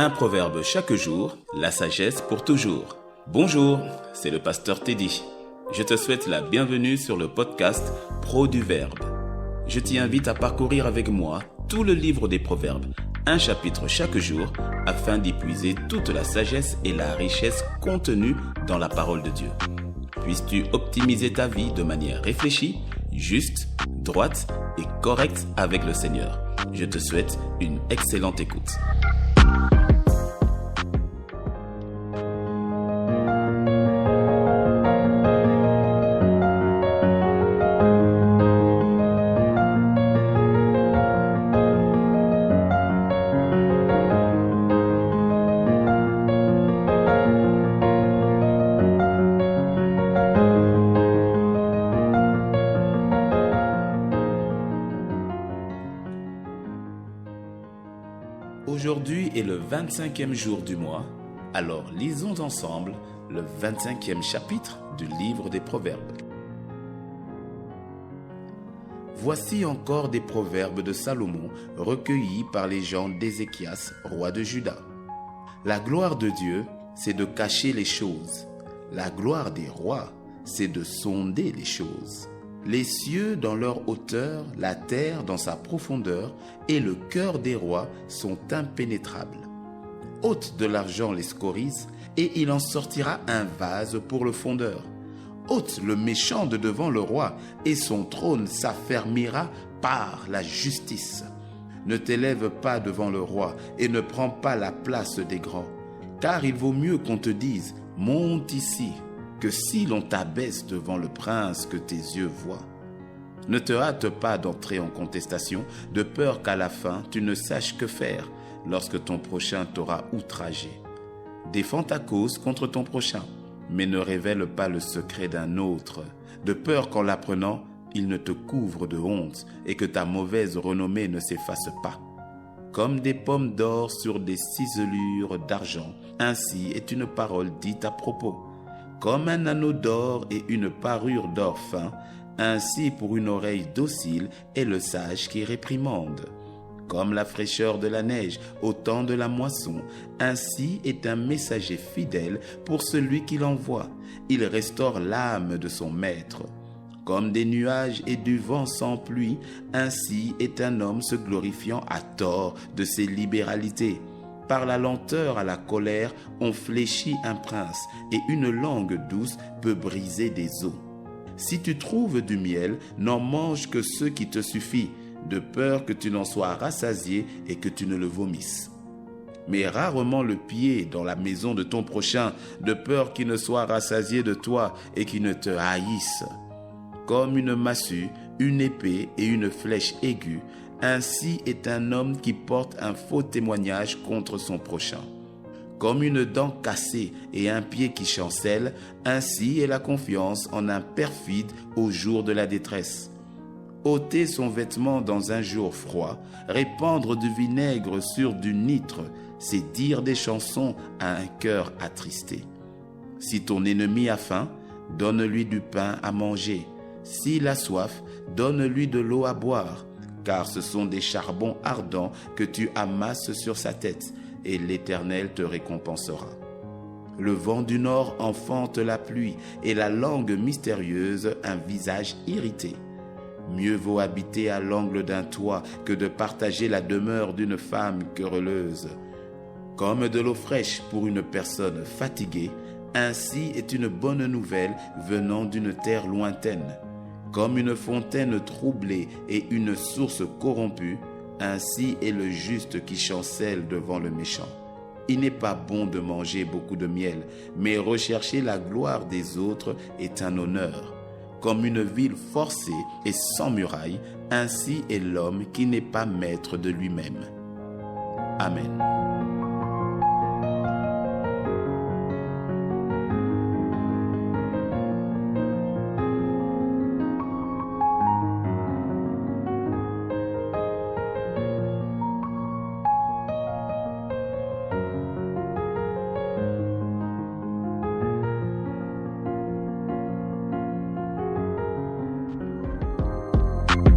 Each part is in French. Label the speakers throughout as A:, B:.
A: Un proverbe chaque jour, la sagesse pour toujours. Bonjour, c'est le pasteur Teddy. Je te souhaite la bienvenue sur le podcast Pro du Verbe. Je t'y invite à parcourir avec moi tout le livre des proverbes, un chapitre chaque jour, afin d'y puiser toute la sagesse et la richesse contenues dans la parole de Dieu. Puisses-tu optimiser ta vie de manière réfléchie, juste, droite et correcte avec le Seigneur. Je te souhaite une excellente écoute. Aujourd'hui est le 25e jour du mois, alors lisons ensemble le 25e chapitre du livre des Proverbes. Voici encore des proverbes de Salomon recueillis par les gens d'Ézéchias, roi de Juda. La gloire de Dieu, c'est de cacher les choses. La gloire des rois, c'est de sonder les choses. Les cieux dans leur hauteur, la terre dans sa profondeur, et le cœur des rois sont impénétrables. Ôte de l'argent les scories, et il en sortira un vase pour le fondeur. Ôte le méchant de devant le roi, et son trône s'affermira par la justice. Ne t'élève pas devant le roi, et ne prends pas la place des grands, car il vaut mieux qu'on te dise « Monte ici », que si l'on t'abaisse devant le prince que tes yeux voient. Ne te hâte pas d'entrer en contestation, de peur qu'à la fin tu ne saches que faire lorsque ton prochain t'aura outragé. Défends ta cause contre ton prochain, mais ne révèle pas le secret d'un autre, de peur qu'en l'apprenant, il ne te couvre de honte et que ta mauvaise renommée ne s'efface pas. Comme des pommes d'or sur des ciselures d'argent, ainsi est une parole dite à propos. Comme un anneau d'or et une parure d'or fin, ainsi pour une oreille docile est le sage qui réprimande. Comme la fraîcheur de la neige au temps de la moisson, ainsi est un messager fidèle pour celui qui l'envoie. Il restaure l'âme de son maître. Comme des nuages et du vent sans pluie, ainsi est un homme se glorifiant à tort de ses libéralités. Par la lenteur à la colère, on fléchit un prince, et une langue douce peut briser des os. Si tu trouves du miel, n'en mange que ce qui te suffit, de peur que tu n'en sois rassasié et que tu ne le vomisses. Mets rarement le pied dans la maison de ton prochain, de peur qu'il ne soit rassasié de toi et qu'il ne te haïsse. Comme une massue, une épée et une flèche aiguë, ainsi est un homme qui porte un faux témoignage contre son prochain. Comme une dent cassée et un pied qui chancelle, ainsi est la confiance en un perfide au jour de la détresse. Ôter son vêtement dans un jour froid, répandre du vinaigre sur du nitre, c'est dire des chansons à un cœur attristé. Si ton ennemi a faim, donne-lui du pain à manger. S'il a soif, donne-lui de l'eau à boire. Car ce sont des charbons ardents que tu amasses sur sa tête, et l'Éternel te récompensera. Le vent du nord enfante la pluie, et la langue mystérieuse un visage irrité. Mieux vaut habiter à l'angle d'un toit que de partager la demeure d'une femme querelleuse. Comme de l'eau fraîche pour une personne fatiguée, ainsi est une bonne nouvelle venant d'une terre lointaine. Comme une fontaine troublée et une source corrompue, ainsi est le juste qui chancelle devant le méchant. Il n'est pas bon de manger beaucoup de miel, mais rechercher la gloire des autres est un honneur. Comme une ville forcée et sans muraille, ainsi est l'homme qui n'est pas maître de lui-même. Amen.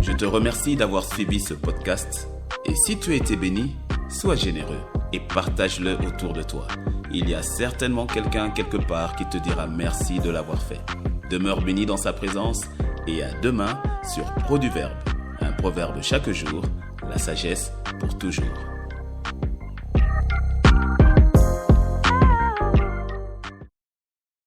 A: Je te remercie d'avoir suivi ce podcast et si tu as été béni, sois généreux. et partage-le autour de toi. Il y a certainement quelqu'un quelque part qui te dira merci de l'avoir fait. Demeure béni dans sa présence et à demain sur Pro du Verbe. Un proverbe chaque jour, la sagesse pour toujours.